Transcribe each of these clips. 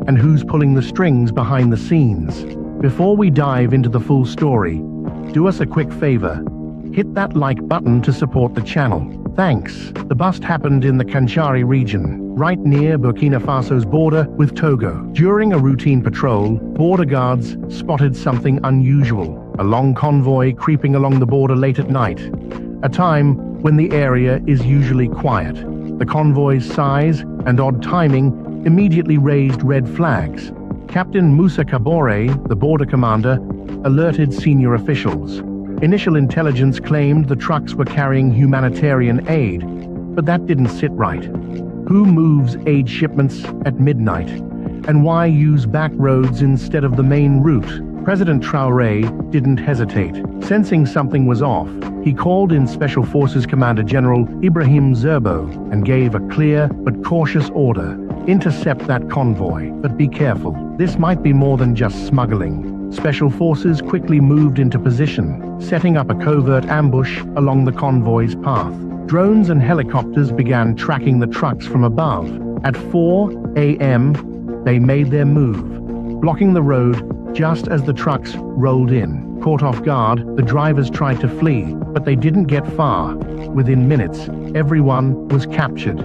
and who's pulling the strings behind the scenes. Before we dive into the full story, do us a quick favor. Hit that like button to support the channel. Thanks. The bust happened in the Kanchari region, right near Burkina Faso's border with Togo. During a routine patrol, border guards spotted something unusual: a long convoy creeping along the border late at night, a time when the area is usually quiet. The convoy's size and odd timing immediately raised red flags. Captain Musa Kabore, the border commander, alerted senior officials. Initial intelligence claimed the trucks were carrying humanitarian aid, but that didn't sit right. Who moves aid shipments at midnight? And why use back roads instead of the main route? President Traoré didn't hesitate. Sensing something was off, he called in Special Forces Commander General Ibrahim Zerbo and gave a clear but cautious order: intercept that convoy, but be careful. This might be more than just smuggling. Special Forces quickly moved into position, setting up a covert ambush along the convoy's path. Drones and helicopters began tracking the trucks from above. At 4 a.m., they made their move, blocking the road just as the trucks rolled in. Caught off guard, the drivers tried to flee, but they didn't get far. Within minutes, everyone was captured.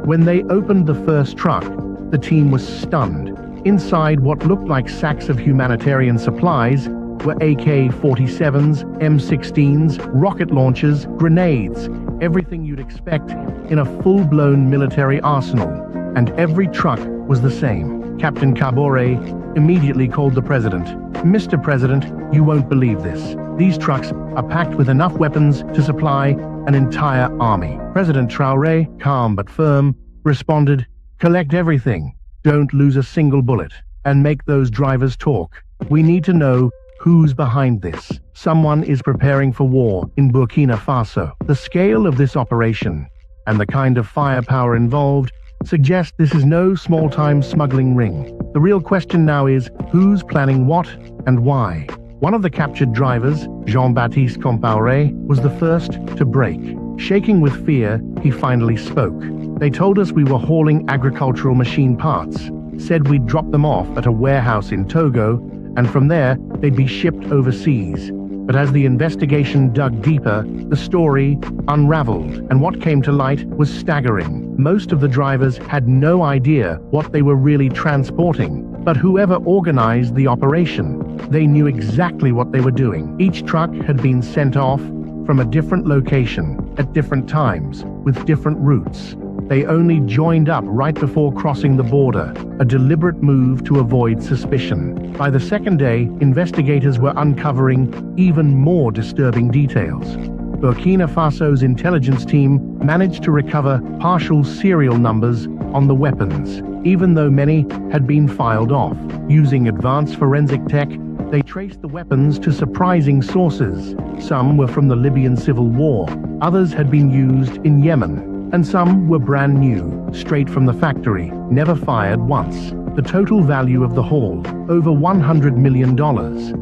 When they opened the first truck, the team was stunned. Inside what looked like sacks of humanitarian supplies were AK-47s, M16s, rocket launchers, grenades, everything you'd expect in a full-blown military arsenal. And every truck was the same. Captain Kabore immediately called the president. "Mr. President, you won't believe this. These trucks are packed with enough weapons to supply an entire army." President Traoré, calm but firm, responded, "Collect everything. Don't lose a single bullet, and make those drivers talk. We need to know who's behind this. Someone is preparing for war in Burkina Faso." The scale of this operation and the kind of firepower involved suggest this is no small-time smuggling ring. The real question now is, who's planning what and why? One of the captured drivers, Jean-Baptiste Compaoré, was the first to break. Shaking with fear, he finally spoke. "They told us we were hauling agricultural machine parts, said we'd drop them off at a warehouse in Togo, and from there they'd be shipped overseas. But as the investigation dug deeper, the story unraveled, and what came to light was staggering. Most of the drivers had no idea what they were really transporting, but whoever organized the operation, they knew exactly what they were doing. Each truck had been sent off from a different location at different times with different routes. They only joined up right before crossing the border, a deliberate move to avoid suspicion. By the second day, investigators were uncovering even more disturbing details. Burkina Faso's intelligence team managed to recover partial serial numbers on the weapons, even though many had been filed off. Using advanced forensic tech, they traced the weapons to surprising sources. Some were from the Libyan civil war, others had been used in Yemen, and some were brand new, straight from the factory, never fired once. The total value of the haul, over $100 million.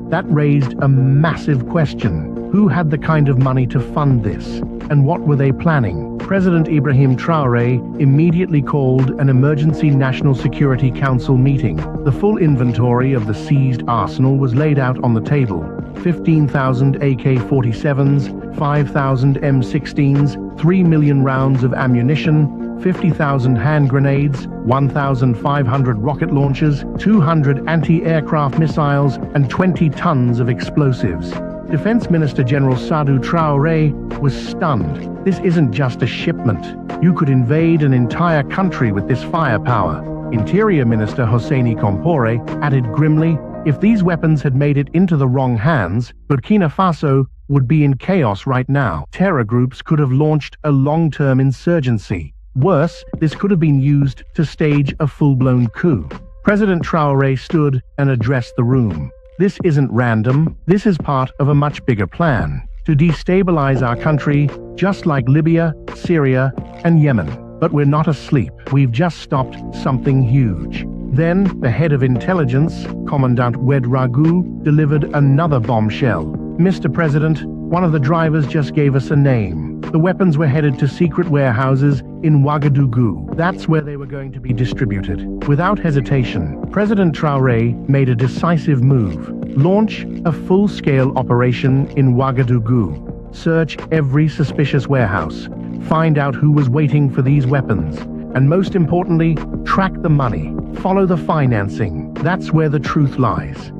That raised a massive question. Who had the kind of money to fund this? And what were they planning? President Ibrahim Traoré immediately called an emergency National Security Council meeting. The full inventory of the seized arsenal was laid out on the table. 15,000 AK-47s, 5,000 M16s, 3 million rounds of ammunition, 50,000 hand grenades, 1,500 rocket launchers, 200 anti-aircraft missiles, and 20 tons of explosives. Defense Minister General Sadou Traoré was stunned. This isn't just a shipment. You could invade an entire country with this firepower. Interior Minister Hosseini Compaoré added grimly, "If these weapons had made it into the wrong hands, Burkina Faso would be in chaos right now. Terror groups could have launched a long-term insurgency. Worse, this could have been used to stage a full-blown coup." President Traoré stood and addressed the room. "This isn't random. This is part of a much bigger plan to destabilize our country, just like Libya, Syria, and Yemen. But we're not asleep. We've just stopped something huge." Then, the head of intelligence, Commandant Ouedraogo, delivered another bombshell. "Mr. President, one of the drivers just gave us a name. The weapons were headed to secret warehouses in Ouagadougou. That's where they were going to be distributed. Without hesitation, President Traoré made a decisive move. Launch a full-scale operation in Ouagadougou. Search every suspicious warehouse. Find out who was waiting for these weapons. And most importantly, track the money. Follow the financing. That's where the truth lies.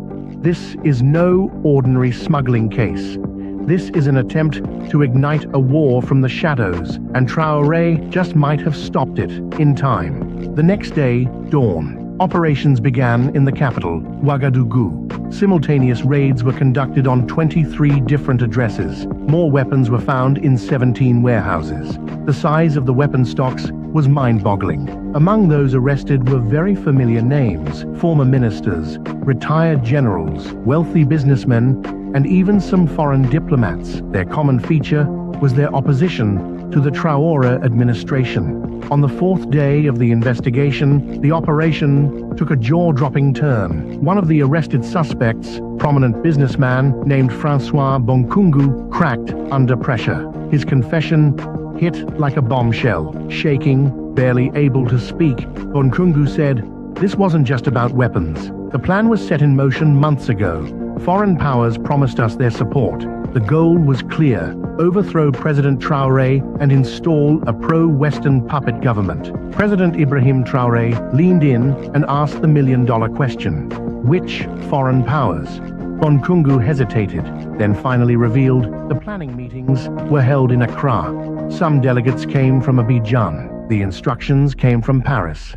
This is no ordinary smuggling case. This is an attempt to ignite a war from the shadows, and Traoré just might have stopped it in time. The next day, dawn. Operations began in the capital, Ouagadougou. Simultaneous raids were conducted on 23 different addresses. More weapons were found in 17 warehouses. The size of the weapon stocks was mind-boggling. Among those arrested were very familiar names: former ministers, retired generals, wealthy businessmen, and even some foreign diplomats. Their common feature was their opposition to the Traoré administration. On the fourth day of the investigation, the operation took a jaw-dropping turn. One of the arrested suspects, prominent businessman named Francois Bonkungu, cracked under pressure. His confession hit like a bombshell. Shaking, barely able to speak, Bonkungu said, "This wasn't just about weapons. The plan was set in motion months ago. Foreign powers promised us their support. The goal was clear: overthrow President Traoré and install a pro-Western puppet government." President Ibrahim Traoré leaned in and asked the million-dollar question: which foreign powers? Bonkungu hesitated, then finally revealed the planning meetings were held in Accra. Some delegates came from Abidjan. The instructions came from Paris.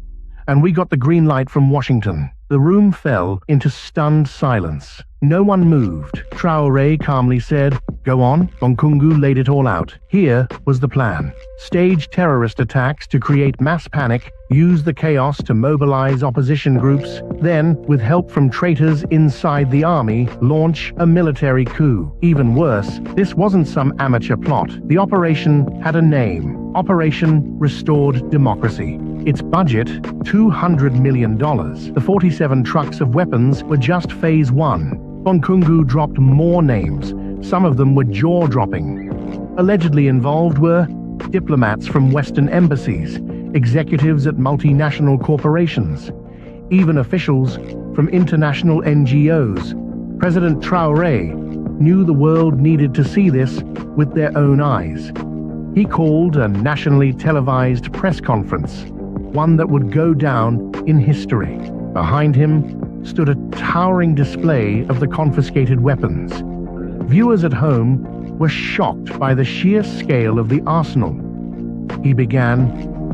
And we got the green light from Washington. The room fell into stunned silence. No one moved. Traoré calmly said, "Go on." Bonkungu laid it all out. Here was the plan: stage terrorist attacks to create mass panic, use the chaos to mobilize opposition groups, then, with help from traitors inside the army, launch a military coup. Even worse, this wasn't some amateur plot. The operation had a name: Operation Restored Democracy. Its budget, $200 million. The 47 trucks of weapons were just phase one. Bonkungu dropped more names. Some of them were jaw-dropping. Allegedly involved were diplomats from Western embassies, executives at multinational corporations, even officials from international NGOs. President Traoré knew the world needed to see this with their own eyes. He called a nationally televised press conference, one that would go down in history. Behind him stood a towering display of the confiscated weapons. Viewers at home were shocked by the sheer scale of the arsenal. He began,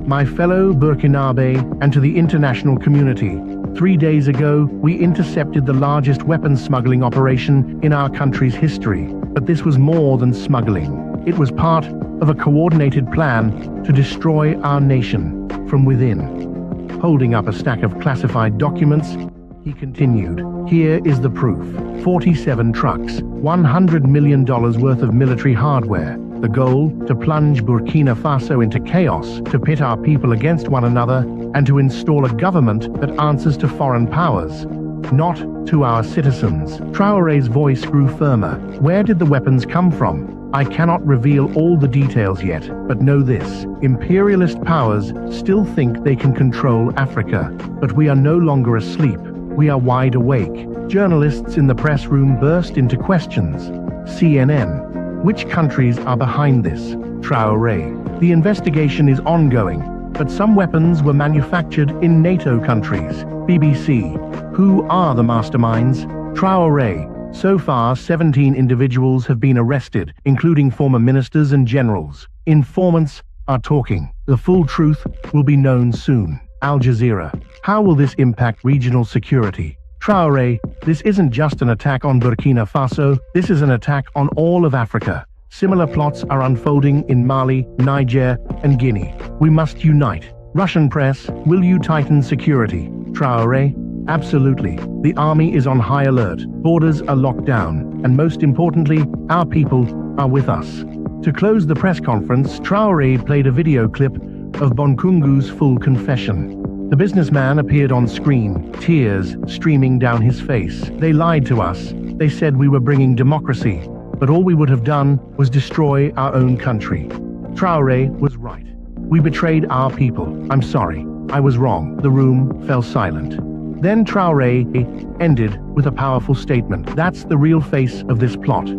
"My fellow Burkinabe and to the international community, 3 days ago we intercepted the largest weapons smuggling operation in our country's history. But this was more than smuggling. It was part of a coordinated plan to destroy our nation from within." Holding up a stack of classified documents, he continued, "Here is the proof. 47 trucks, $100 million worth of military hardware. The goal, to plunge Burkina Faso into chaos, to pit our people against one another, and to install a government that answers to foreign powers, not to our citizens." Traoré's voice grew firmer. "Where did the weapons come from? I cannot reveal all the details yet, but know this: imperialist powers still think they can control Africa. But we are no longer asleep. We are wide awake." Journalists in the press room burst into questions. CNN: which countries are behind this? Traoré: the investigation is ongoing, but some weapons were manufactured in NATO countries. BBC: who are the masterminds? Traoré: so far 17 individuals have been arrested, including former ministers and generals. Informants are talking. The full truth will be known soon. Al Jazeera: how will this impact regional security? Traoré: this isn't just an attack on Burkina Faso, this is an attack on all of Africa. Similar plots are unfolding in Mali, Niger, and Guinea. We must unite. Russian press: will you tighten security? Traoré: absolutely. The army is on high alert, borders are locked down, and most importantly, our people are with us. To close the press conference, Traoré played a video clip of Bonkungu's full confession. The businessman appeared on screen, tears streaming down his face. "They lied to us. They said we were bringing democracy, but all we would have done was destroy our own country." Traoré was right. We betrayed our people. I'm sorry. I was wrong." The room fell silent. Then Traoré ended with a powerful statement. "That's the real face of this plot.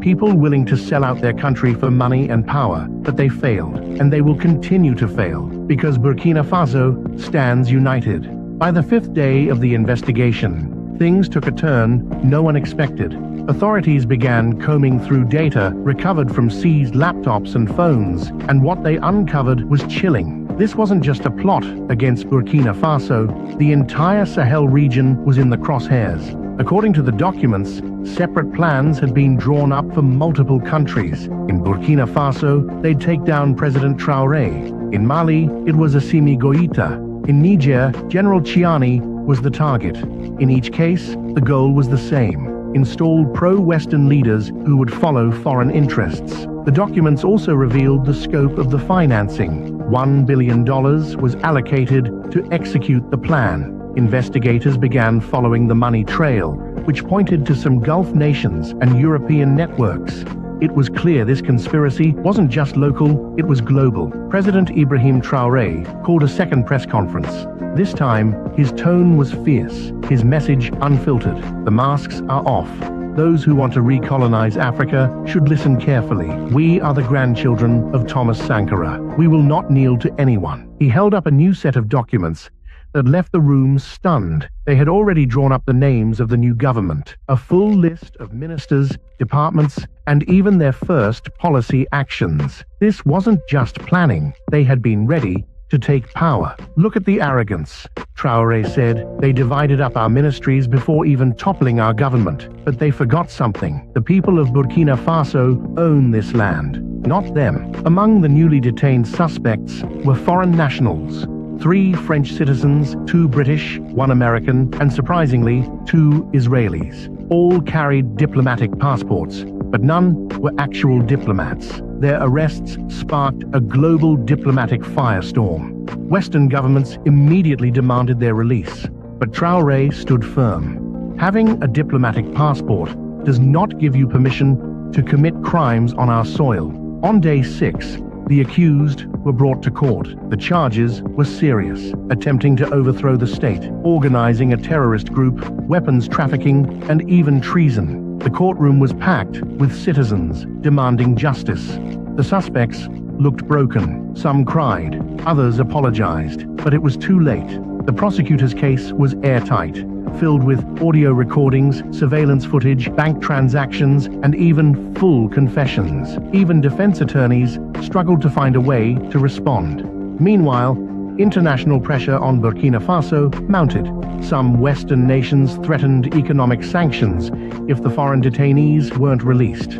People willing to sell out their country for money and power, but they failed, and they will continue to fail, because Burkina Faso stands united." By the 5th day of the investigation, things took a turn no one expected. Authorities began combing through data recovered from seized laptops and phones, and what they uncovered was chilling. This wasn't just a plot against Burkina Faso, the entire Sahel region was in the crosshairs. According to the documents, separate plans had been drawn up for multiple countries. In Burkina Faso, they'd take down President Traoré. In Mali, it was Assimi Goïta. In Niger, General Chiani was the target. In each case, the goal was the same: install pro-Western leaders who would follow foreign interests. The documents also revealed the scope of the financing. $1 billion was allocated to execute the plan. Investigators began following the money trail, which pointed to some Gulf nations and European networks. It was clear this conspiracy wasn't just local, it was global. President Ibrahim Traoré called a second press conference. This time, his tone was fierce, his message unfiltered. "The masks are off. Those who want to recolonize Africa should listen carefully. We are the grandchildren of Thomas Sankara. We will not kneel to anyone." He held up a new set of documents that left the room stunned. They had already drawn up the names of the new government, a full list of ministers, departments, and even their first policy actions. This wasn't just planning. They had been ready to take power. "Look at the arrogance," Traoré said. "They divided up our ministries before even toppling our government. But they forgot something. The people of Burkina Faso own this land, not them." Among the newly detained suspects were foreign nationals. 3 French citizens, 2 British, 1 American, and surprisingly, 2 Israelis. All carried diplomatic passports, but none were actual diplomats. Their arrests sparked a global diplomatic firestorm. Western governments immediately demanded their release, but Traoré stood firm. Having a diplomatic passport does not give you permission to commit crimes on our soil. On day 6, the accused were brought to court. The charges were serious: attempting to overthrow the state, organizing a terrorist group, weapons trafficking, and even treason. The courtroom was packed with citizens demanding justice. The suspects looked broken. Some cried, others apologized, but it was too late. The prosecutor's case was airtight, filled with audio recordings, surveillance footage, bank transactions, and even full confessions. Even defense attorneys struggled to find a way to respond. Meanwhile, international pressure on Burkina Faso mounted. Some Western nations threatened economic sanctions if the foreign detainees weren't released.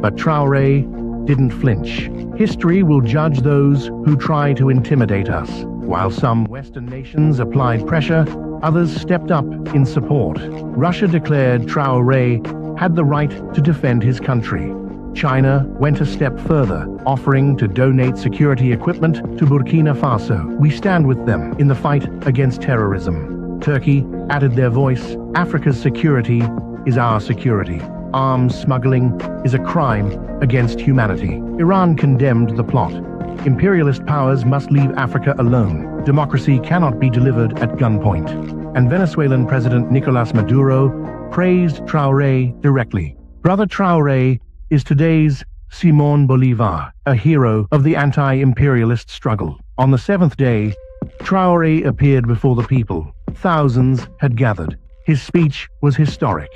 But Traoré didn't flinch. History will judge those who try to intimidate us. While some Western nations applied pressure, others stepped up in support. Russia declared Traoré had the right to defend his country. China went a step further, offering to donate security equipment to Burkina Faso. "We stand with them in the fight against terrorism." Turkey added their voice. "Africa's security is our security. Arms smuggling is a crime against humanity." Iran condemned the plot. "Imperialist powers must leave Africa alone. Democracy cannot be delivered at gunpoint." And Venezuelan President Nicolas Maduro praised Traoré directly. Brother Traoré is today's Simón Bolívar, a hero of the anti-imperialist struggle. On the 7th day, Traoré appeared before the people. Thousands had gathered. His speech was historic.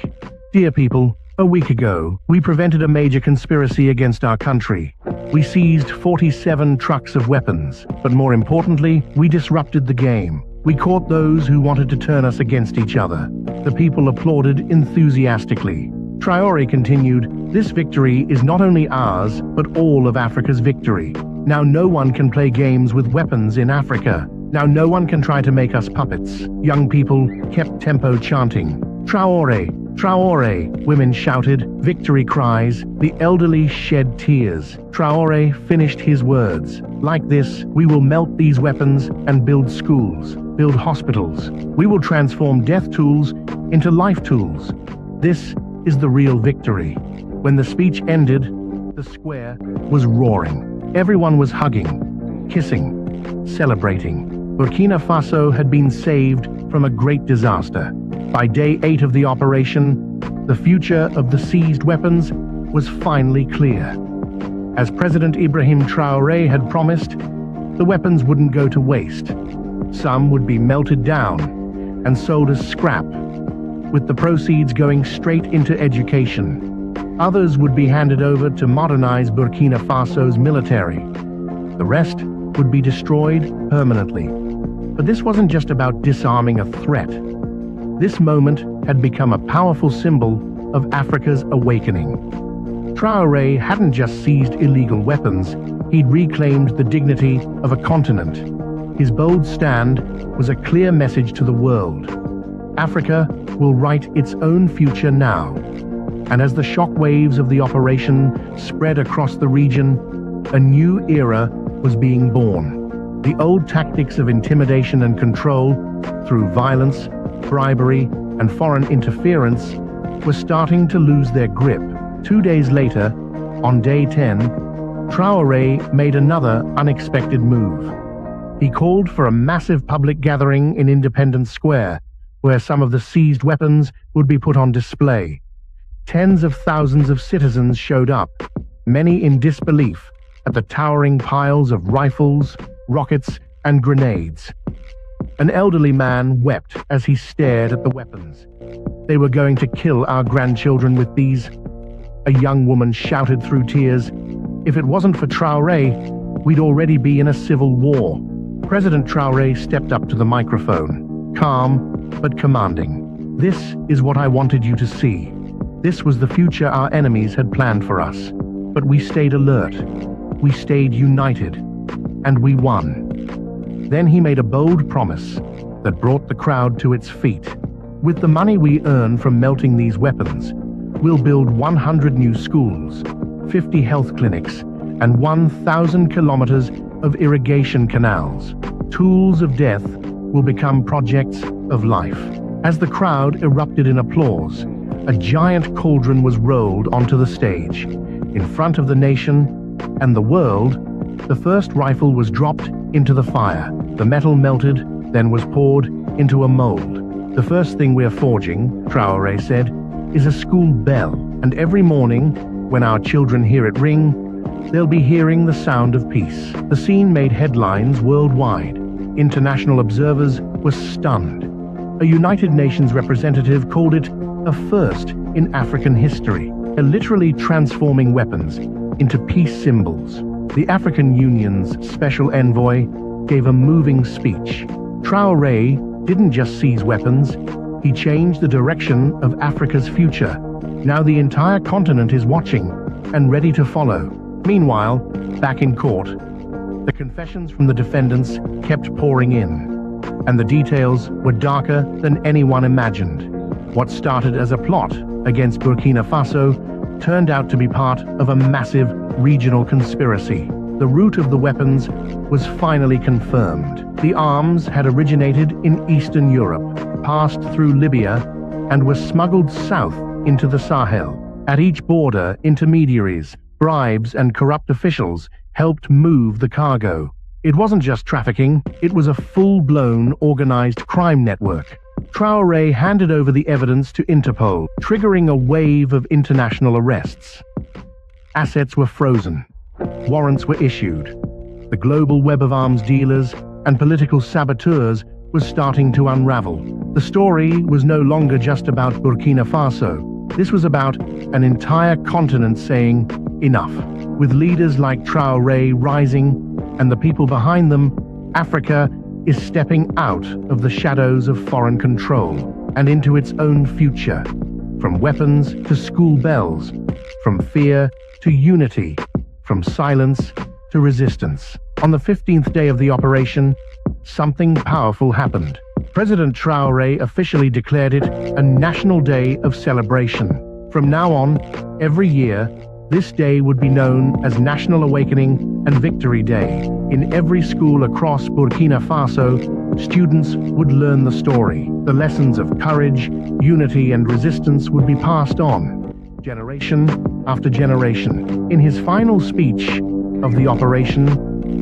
"Dear people, a week ago, we prevented a major conspiracy against our country. We seized 47 trucks of weapons, but more importantly, we disrupted the game. We caught those who wanted to turn us against each other." The people applauded enthusiastically. Traoré continued, "This victory is not only ours, but all of Africa's victory. Now no one can play games with weapons in Africa. Now no one can try to make us puppets." Young people kept tempo chanting, "Traoré, Traoré," women shouted victory cries, the elderly shed tears. Traoré finished his words, "Like this, we will melt these weapons and build schools, build hospitals. We will transform death tools into life tools. This is the real victory." When the speech ended, the square was roaring. Everyone was hugging, kissing, celebrating. Burkina Faso had been saved from a great disaster. By day 8 of the operation, the future of the seized weapons was finally clear. As President Ibrahim Traoré had promised, the weapons wouldn't go to waste. Some would be melted down and sold as scrap, with the proceeds going straight into education. Others would be handed over to modernize Burkina Faso's military. The rest would be destroyed permanently. But this wasn't just about disarming a threat. This moment had become a powerful symbol of Africa's awakening. Traoré hadn't just seized illegal weapons, he'd reclaimed the dignity of a continent. His bold stand was a clear message to the world. Africa will write its own future now. And as the shockwaves of the operation spread across the region, a new era was being born. The old tactics of intimidation and control, through violence, bribery, and foreign interference, were starting to lose their grip. 2 days later, on day 10, Traoré made another unexpected move. He called for a massive public gathering in Independence Square, where some of the seized weapons would be put on display. Tens of thousands of citizens showed up, many in disbelief at the towering piles of rifles, rockets, and grenades. An elderly man wept as he stared at the weapons. "They were going to kill our grandchildren with these," a young woman shouted through tears. "If it wasn't for Traoré, we'd already be in a civil war." President Traoré stepped up to the microphone, calm but commanding. "This is what I wanted you to see. This was the future our enemies had planned for us. But we stayed alert. We stayed united. And we won." Then he made a bold promise that brought the crowd to its feet. "With the money we earn from melting these weapons, we'll build 100 new schools, 50 health clinics, and 1,000 kilometers of irrigation canals. Tools of death will become projects of life." As the crowd erupted in applause, a giant cauldron was rolled onto the stage. In front of the nation and the world, the first rifle was dropped into the fire. The metal melted, then was poured into a mold. "The first thing we're forging," Traoré said, "is a school bell, and every morning, when our children hear it ring, they'll be hearing the sound of peace." The scene made headlines worldwide. International observers were stunned. A United Nations representative called it a first in African history, literally transforming weapons into peace symbols. The African Union's special envoy gave a moving speech. Traoré didn't just seize weapons, he changed the direction of Africa's future. Now the entire continent is watching and ready to follow. Meanwhile, back in court, the confessions from the defendants kept pouring in, and the details were darker than anyone imagined. What started as a plot against Burkina Faso turned out to be part of a massive regional conspiracy. The root of the weapons was finally confirmed. The arms had originated in Eastern Europe, passed through Libya, and were smuggled south into the Sahel. At each border, intermediaries, bribes, and corrupt officials helped move the cargo. It wasn't just trafficking, it was a full-blown organized crime network. Traoré handed over the evidence to Interpol, triggering a wave of international arrests. Assets were frozen. Warrants were issued. The global web of arms dealers and political saboteurs was starting to unravel. The story was no longer just about Burkina Faso. This was about an entire continent saying, enough. With leaders like Traoré rising and the people behind them, Africa is stepping out of the shadows of foreign control and into its own future. From weapons to school bells, from fear to unity, from silence to resistance. On the 15th day of the operation, something powerful happened. President Traoré officially declared it a national day of celebration. From now on, every year, this day would be known as National Awakening and Victory Day. In every school across Burkina Faso, students would learn the story. The lessons of courage, unity, and resistance would be passed on, generation after generation. In his final speech of the operation,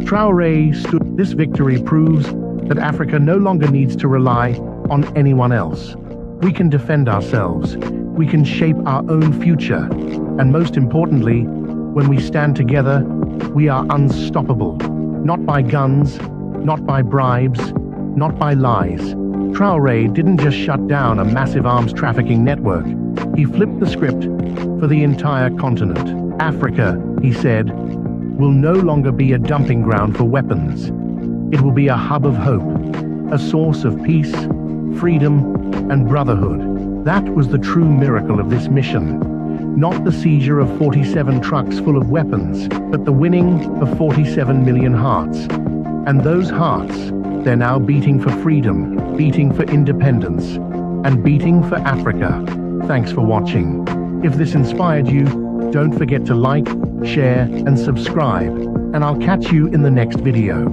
Traoré stood. This victory proves that Africa no longer needs to rely on anyone else. We can defend ourselves. We can shape our own future. And most importantly, when we stand together, we are unstoppable. Not by guns, not by bribes, not by lies. Traoré didn't just shut down a massive arms trafficking network. He flipped the script for the entire continent. Africa, he said, will no longer be a dumping ground for weapons. It will be a hub of hope, a source of peace, freedom, and brotherhood. That was the true miracle of this mission. Not the seizure of 47 trucks full of weapons, but the winning of 47 million hearts. And those hearts, they're now beating for freedom, beating for independence, and beating for Africa. Thanks for watching. If this inspired you, don't forget to like, share, and subscribe, and I'll catch you in the next video.